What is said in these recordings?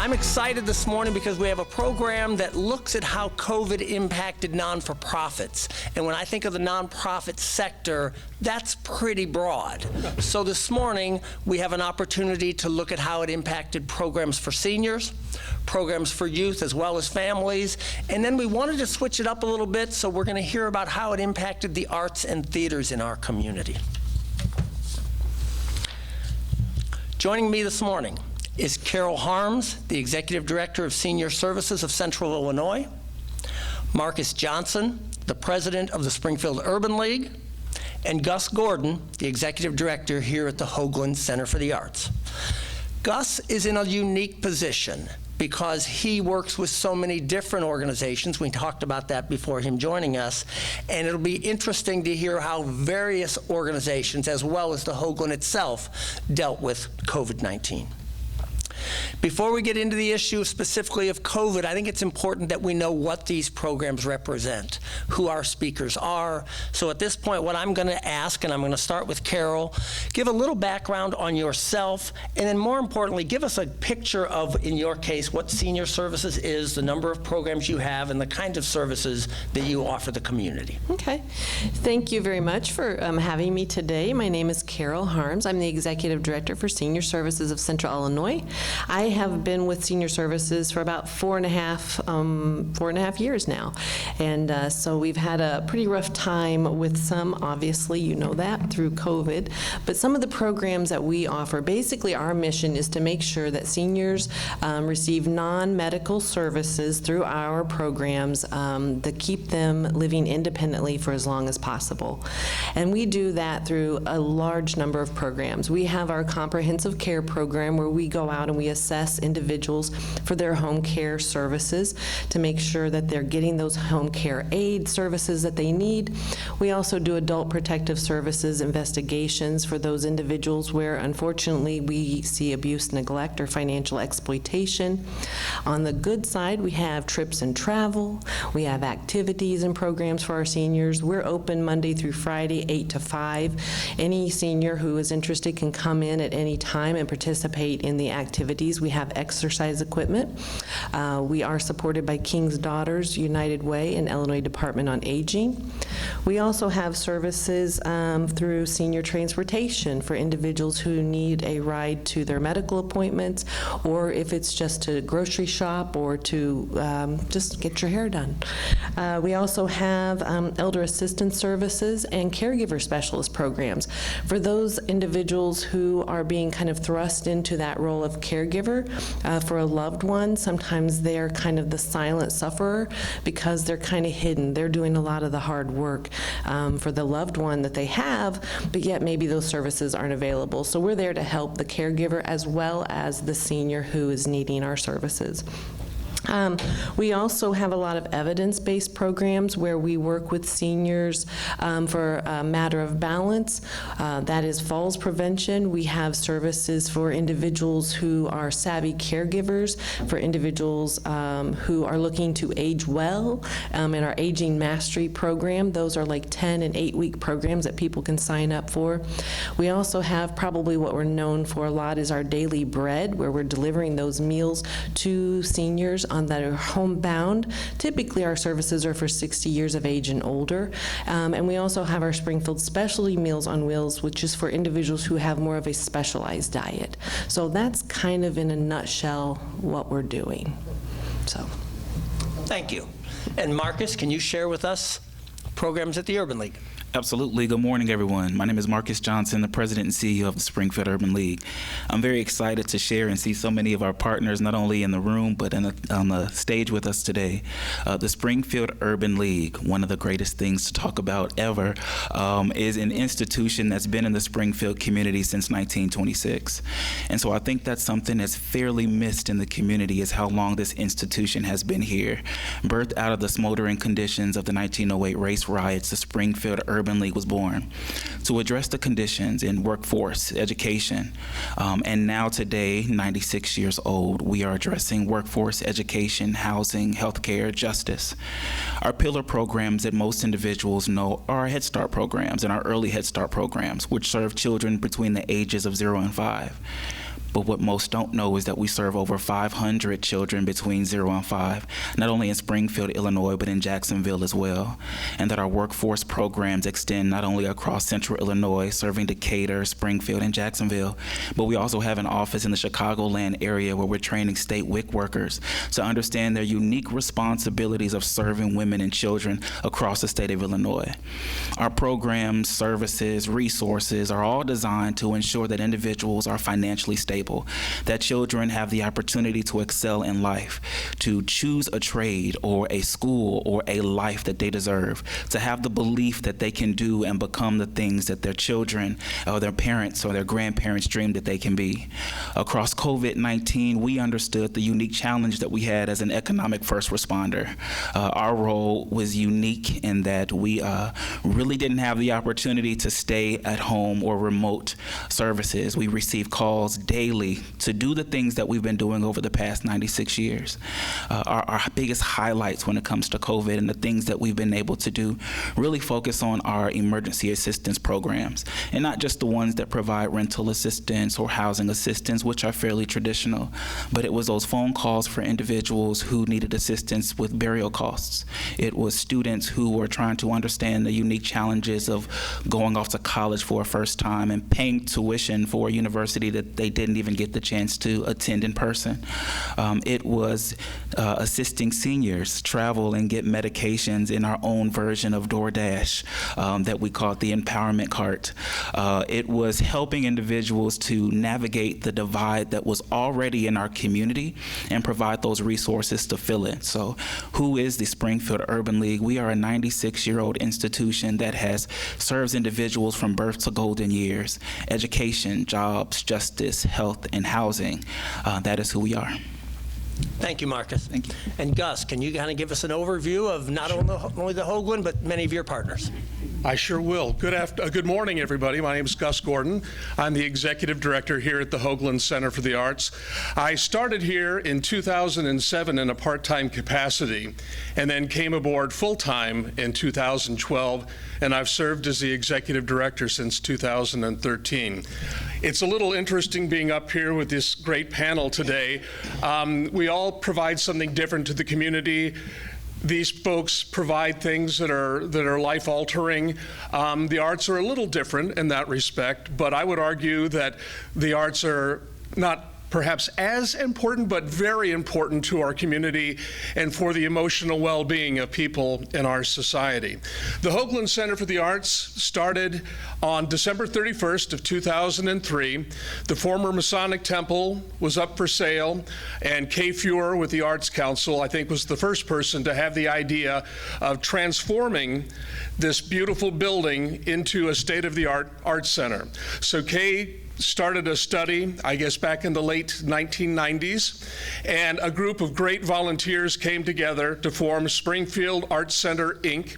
I'm excited this morning because we have a program that looks at how COVID impacted non-for-profits. And when I think of the nonprofit sector, that's pretty broad. So this morning, we have an opportunity to look at how it impacted programs for seniors, programs for youth as well as families. And then we wanted to switch it up a little bit, so we're going to hear about how it impacted the arts and theaters in our community. Joining me this morning is Carol Harms, the Executive Director of Senior Services of Central Illinois, Marcus Johnson, the President of the Springfield Urban League, and Gus Gordon, the Executive Director here at the Hoogland Center for the Arts. Gus is in a unique position because he works with so many different organizations. We talked about that before him joining us, and it'll be interesting to hear how various organizations, as well as the Hoogland itself, dealt with COVID-19. Before we get into the issue specifically of COVID, I think it's important that we know what these programs represent, who our speakers are. So at this point, what I'm going to ask, and I'm going to start with Carol, give a little background on yourself, and then more importantly, give us a picture of, in your case, what Senior Services is, the number of programs you have, and the kind of services that you offer the community. Okay. Thank you very much for having me today. My name is Carol Harms. I'm the Executive Director for Senior Services of Central Illinois. I have been with Senior Services for about four and a half years now. And so we've had a pretty rough time with some, obviously, you know that, through COVID. But some of the programs that we offer, basically our mission is to make sure that seniors receive non-medical services through our programs that keep them living independently for as long as possible. And we do that through a large number of programs. We have our comprehensive care program where we go out and we assess individuals for their home care services to make sure that they're getting those home care aid services that they need. We also do adult protective services investigations for those individuals where unfortunately we see abuse, neglect, or financial exploitation. On the good side, we have trips and travel. We have activities and programs for our seniors. We're open Monday through Friday, 8 to 5. Any senior who is interested can come in at any time and participate in the activities. We have exercise equipment. We are supported by King's Daughters, United Way, and Illinois Department on Aging. We also have services through senior transportation for individuals who need a ride to their medical appointments, or if it's just to grocery shop or to just get your hair done. We also have elder assistance services and caregiver specialist programs for those individuals who are being kind of thrust into that role of caregiver for a loved one. Sometimes they're kind of the silent sufferer because they're kind of hidden. They're doing a lot of the hard work for the loved one that they have, but yet maybe those services aren't available. So we're there to help the caregiver as well as the senior who is needing our services. We also have a lot of evidence-based programs where we work with seniors for a matter of balance. That is falls prevention. We have services for individuals who are savvy caregivers, for individuals who are looking to age well, in our Aging Mastery program. Those are like 10 and 8-week programs that people can sign up for. We also have probably what we're known for a lot is our Daily Bread, where we're delivering those meals to seniors that are homebound. Typically our services are for 60 years of age and older. And we also have our Springfield Specialty Meals on Wheels, which is for individuals who have more of a specialized diet. So that's kind of in a nutshell what we're doing. So. Thank you. And Marcus, can you share with us programs at the Urban League? Absolutely. Good morning, everyone. My name is Marcus Johnson, the President and CEO of the Springfield Urban League. I'm very excited to share and see so many of our partners, not only in the room, but on the stage with us today. The Springfield Urban League, one of the greatest things to talk about ever, is an institution that's been in the Springfield community since 1926. And so I think that's something that's fairly missed in the community is how long this institution has been here. Birthed out of the smoldering conditions of the 1908 race riots, the Springfield Urban League was born to address the conditions in workforce, education, and now today, 96 years old, we are addressing workforce, education, housing, healthcare, justice. Our pillar programs that most individuals know are our Head Start programs and our early Head Start programs, which serve children between the ages of 0 and 5. But what most don't know is that we serve over 500 children between 0 and 5, not only in Springfield, Illinois, but in Jacksonville as well. And that our workforce programs extend not only across Central Illinois, serving Decatur, Springfield, and Jacksonville, but we also have an office in the Chicagoland area where we're training state WIC workers to understand their unique responsibilities of serving women and children across the state of Illinois. Our programs, services, resources are all designed to ensure that individuals are financially stable, that children have the opportunity to excel in life, to choose a trade or a school or a life that they deserve, to have the belief that they can do and become the things that their children or their parents or their grandparents dreamed that they can be. Across COVID-19, we understood the unique challenge that we had as an economic first responder. Our role was unique in that we really didn't have the opportunity to stay at home or remote services. We received calls daily to do the things that we've been doing over the past 96 years. Our biggest highlights when it comes to COVID and the things that we've been able to do really focus on our emergency assistance programs, and not just the ones that provide rental assistance or housing assistance, which are fairly traditional, but it was those phone calls for individuals who needed assistance with burial costs. It was students who were trying to understand the unique challenges of going off to college for a first time and paying tuition for a university that they didn't even get the chance to attend in person. It was assisting seniors travel and get medications in our own version of DoorDash that we called the Empowerment Cart. It was helping individuals to navigate the divide that was already in our community and provide those resources to fill it. So who is the Springfield Urban League? We are a 96-year-old institution that serves individuals from birth to golden years. Education, jobs, justice, health, and housing. That is who we are. Thank you, Marcus. Thank you. And Gus, can you kind of give us an overview of not only the Hoogland, but many of your partners? I sure will. Good morning, everybody. My name is Gus Gordon. I'm the executive director here at the Hoogland Center for the Arts. I started here in 2007 in a part-time capacity and then came aboard full-time in 2012, and I've served as the executive director since 2013. It's a little interesting being up here with this great panel today. We all provide something different to the community. These folks provide things that are life-altering. The arts are a little different in that respect, but I would argue that the arts are not perhaps as important, but very important to our community and for the emotional well-being of people in our society. The Hoogland Center for the Arts started on December 31st of 2003. The former Masonic Temple was up for sale, and Kay Fuhrer with the Arts Council, I think, was the first person to have the idea of transforming this beautiful building into a state-of-the-art art center. So Kay started a study, I guess back in the late 1990s, and a group of great volunteers came together to form Springfield Art Center Inc.,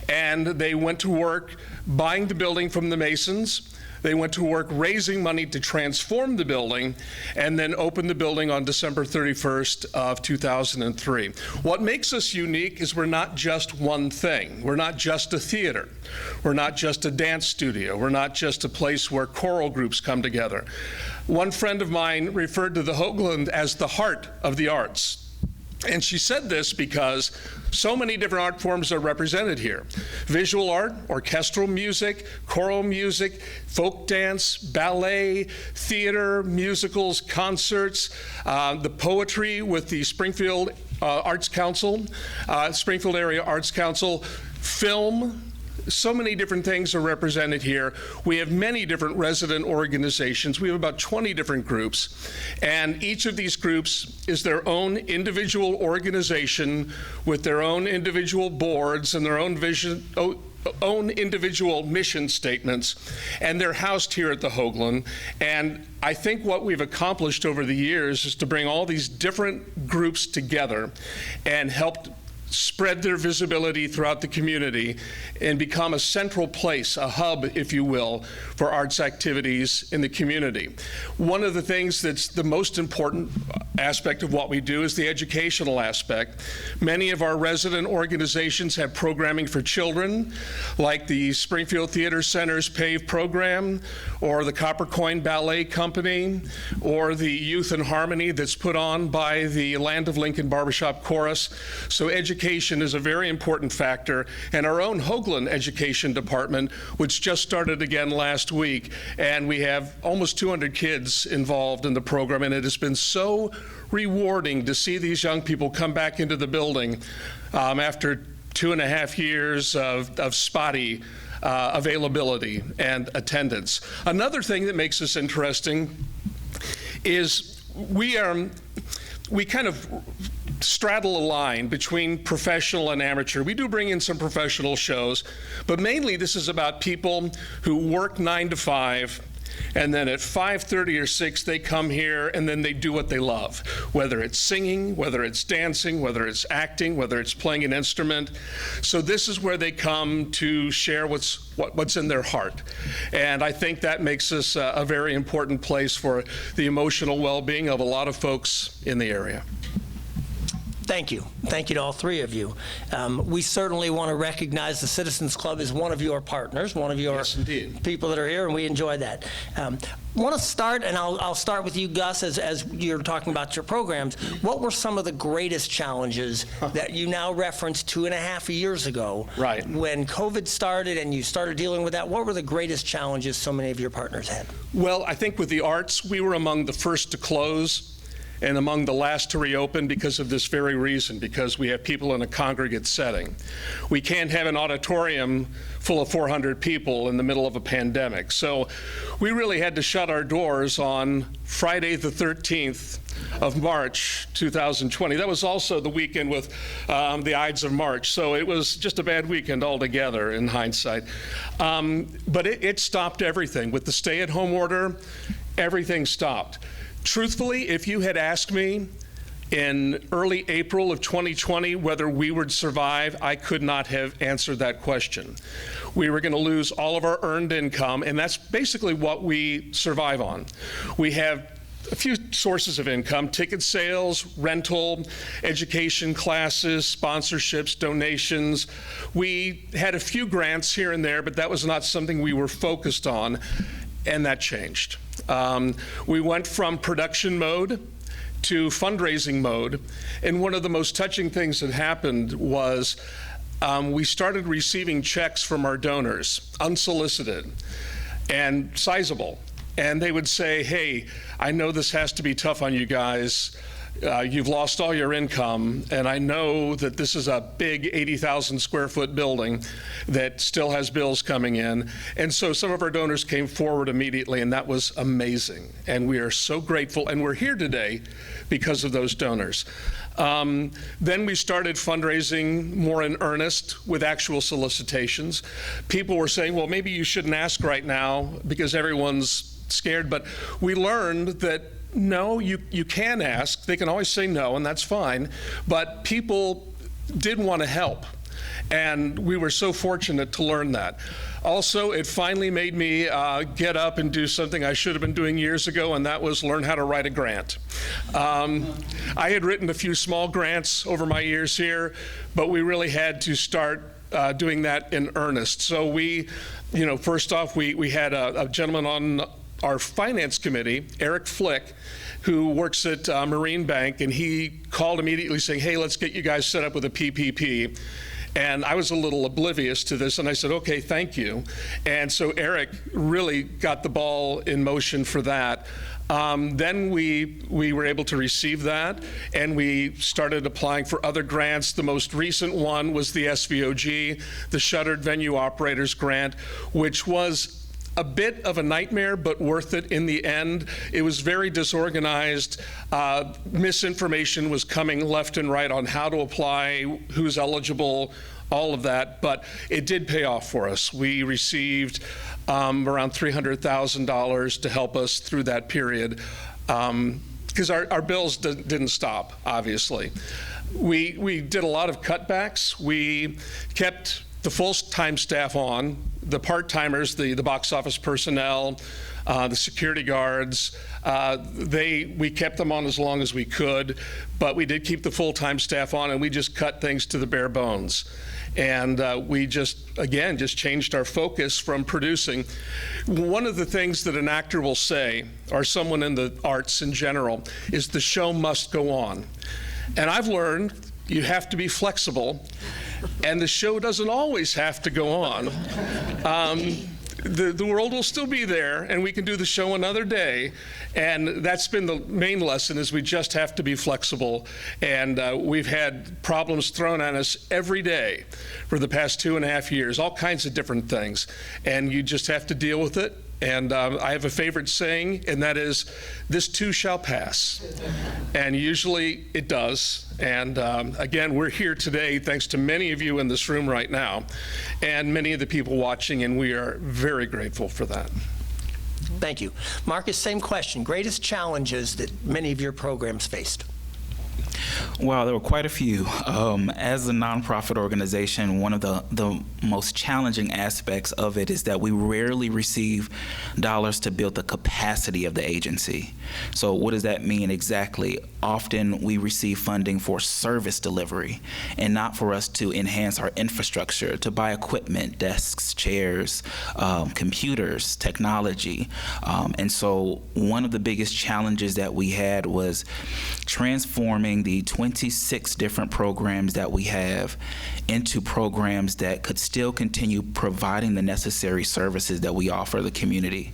and they went to work buying the building from the Masons. They went to work raising money to transform the building and then opened the building on December 31st of 2003. What makes us unique is we're not just one thing. We're not just a theater. We're not just a dance studio. We're not just a place where choral groups come together. One friend of mine referred to the Hoogland as the heart of the arts. And she said this because so many different art forms are represented here. Visual art, orchestral music, choral music, folk dance, ballet, theater, musicals, concerts, the poetry with the Springfield Arts Council, Springfield Area Arts Council, film. So many different things are represented here. We have many different resident organizations. We have about 20 different groups, and each of these groups is their own individual organization with their own individual boards and their own own individual mission statements, and they're housed here at the Hoogland. And I think what we've accomplished over the years is to bring all these different groups together and help spread their visibility throughout the community, and become a central place, a hub, if you will, for arts activities in the community. One of the things that's the most important aspect of what we do is the educational aspect. Many of our resident organizations have programming for children, like the Springfield Theater Center's PAVE program, or the Copper Coin Ballet Company, or the Youth in Harmony that's put on by the Land of Lincoln Barbershop Chorus. So education is a very important factor, and our own Hoogland Education Department, which just started again last week, and we have almost 200 kids involved in the program, and it has been so rewarding to see these young people come back into the building after 2.5 years of spotty availability and attendance. Another thing that makes this interesting is we kind of straddle a line between professional and amateur. We do bring in some professional shows, but mainly this is about people who work 9 to 5, and then at 5:30 or 6 they come here and then they do what they love, whether it's singing, whether it's dancing, whether it's acting, whether it's playing an instrument. So this is where they come to share what's in their heart, and I think that makes us a very important place for the emotional well-being of a lot of folks in the area. Thank you. Thank you to all three of you. We certainly want to recognize the Citizens Club as one of your partners, one of your Yes, indeed. people that are here, and we enjoy that. Want to start, and I'll start with you, Gus, as you're talking about your programs. What were some of the greatest challenges that you now referenced 2.5 years ago? Right. When COVID started and you started dealing with that, what were the greatest challenges so many of your partners had? Well, I think with the arts, we were among the first to close and among the last to reopen because of this very reason, because we have people in a congregate setting. We can't have an auditorium full of 400 people in the middle of a pandemic. So we really had to shut our doors on Friday the 13th of March 2020. That was also the weekend with the Ides of March, so it was just a bad weekend altogether in hindsight. But it stopped everything. With the stay-at-home order, everything stopped. Truthfully, if you had asked me in early April of 2020 whether we would survive, I could not have answered that question. We were going to lose all of our earned income, and that's basically what we survive on. We have a few sources of income: ticket sales, rental, education classes, sponsorships, donations. We had a few grants here and there, but that was not something we were focused on, and that changed. We went from production mode to fundraising mode, and one of the most touching things that happened was we started receiving checks from our donors, unsolicited and sizable, and they would say, "Hey, I know this has to be tough on you guys. You've lost all your income, and I know that this is a big 80,000 square foot building that still has bills coming in." And so some of our donors came forward immediately, and that was amazing. And we are so grateful, and we're here today because of those donors. Then we started fundraising more in earnest with actual solicitations. People were saying, well, maybe you shouldn't ask right now because everyone's scared, but we learned that no, you can ask. They can always say no, and that's fine. But people did want to help, and we were so fortunate to learn that. Also, it finally made me get up and do something I should have been doing years ago, and that was learn how to write a grant. I had written a few small grants over my years here, but we really had to start doing that in earnest. So we, first off, we had a gentleman on our finance committee, Eric Flick, who works at Marine Bank, and he called immediately saying, "Hey, let's get you guys set up with a PPP." And I was a little oblivious to this, and I said, "Okay, thank you." And so Eric really got the ball in motion for that. Then we were able to receive that, and we started applying for other grants. The most recent one was the SVOG, the Shuttered Venue Operators Grant, which was a bit of a nightmare, but worth it in the end. It was very disorganized. Misinformation was coming left and right on how to apply, who's eligible, all of that, but it did pay off for us. We received around $300,000 to help us through that period, because our bills didn't stop, obviously. We did a lot of cutbacks. We kept the full-time staff on, the part-timers, the box office personnel, the security guards. We kept them on as long as we could, but we did keep the full-time staff on, and we just cut things to the bare bones. And we just changed our focus from producing. One of the things that an actor will say, or someone in the arts in general, is the show must go on. And I've learned you have to be flexible, and the show doesn't always have to go on. The world will still be there, and we can do the show another day. And that's been the main lesson, is we just have to be flexible. And we've had problems thrown at us every day for the past 2.5 years, all kinds of different things. And you just have to deal with it. And I have a favorite saying, and that is, this too shall pass. And usually it does. And again, we're here today thanks to many of you in this room right now, and many of the people watching, and we are very grateful for that. Thank you. Marcus, same question. Greatest challenges that many of your programs faced? Well, there were quite a few. As a nonprofit organization, one of the most challenging aspects of it is that we rarely receive dollars to build the capacity of the agency. So what does that mean exactly? Often we receive funding for service delivery and not for us to enhance our infrastructure, to buy equipment, desks, chairs, computers, technology. And so one of the biggest challenges that we had was transforming the 26 different programs that we have into programs that could still continue providing the necessary services that we offer the community.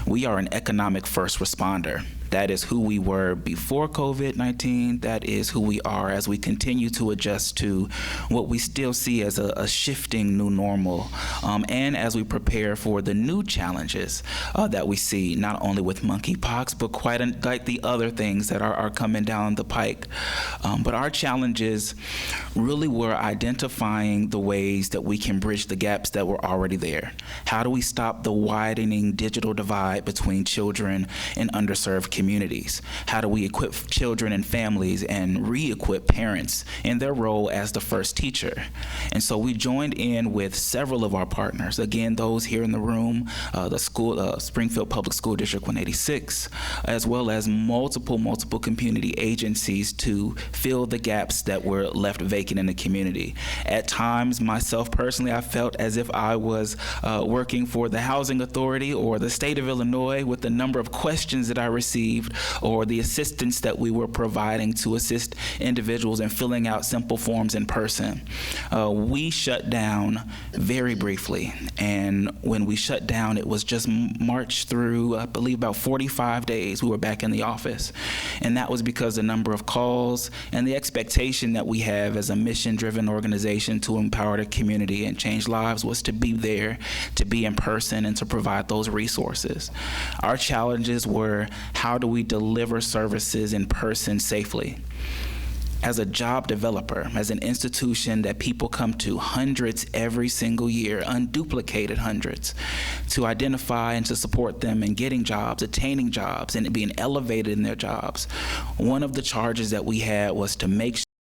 We are an economic first responder. That is who we were before COVID-19. That is who we are as we continue to adjust to what we still see as a shifting new normal, and as we prepare for the new challenges that we see, not only with monkeypox, but quite like the other things that are coming down the pike. But our challenges really were identifying the ways that we can bridge the gaps that were already there. How do we stop the widening digital divide between children in underserved communities? How do we equip children and families and re-equip parents in their role as the first teacher? And so we joined in with several of our partners, again, those here in the room, the school, Springfield Public School District 186, as well as multiple community agencies to fill the gaps that were left vacant in the community. At times, myself personally, I felt as if I was working for the Housing Authority or the state of Illinois with the number of questions that I received or the assistance that we were providing to assist individuals in filling out simple forms in person. We shut down very briefly, and when we shut down, it was just March through, I believe, about 45 days we were back in the office. And that was because the number of calls and the expectation that we have as a mission-driven organization to empower the community and change lives was to be there, to be in person, and to provide those resources. Our challenges were, how do we deliver services in person safely? As a job developer, as an institution that people come to, hundreds every single year, unduplicated hundreds, to identify and to support them in getting jobs, attaining jobs, and being elevated in their jobs. One of the charges that we had was to make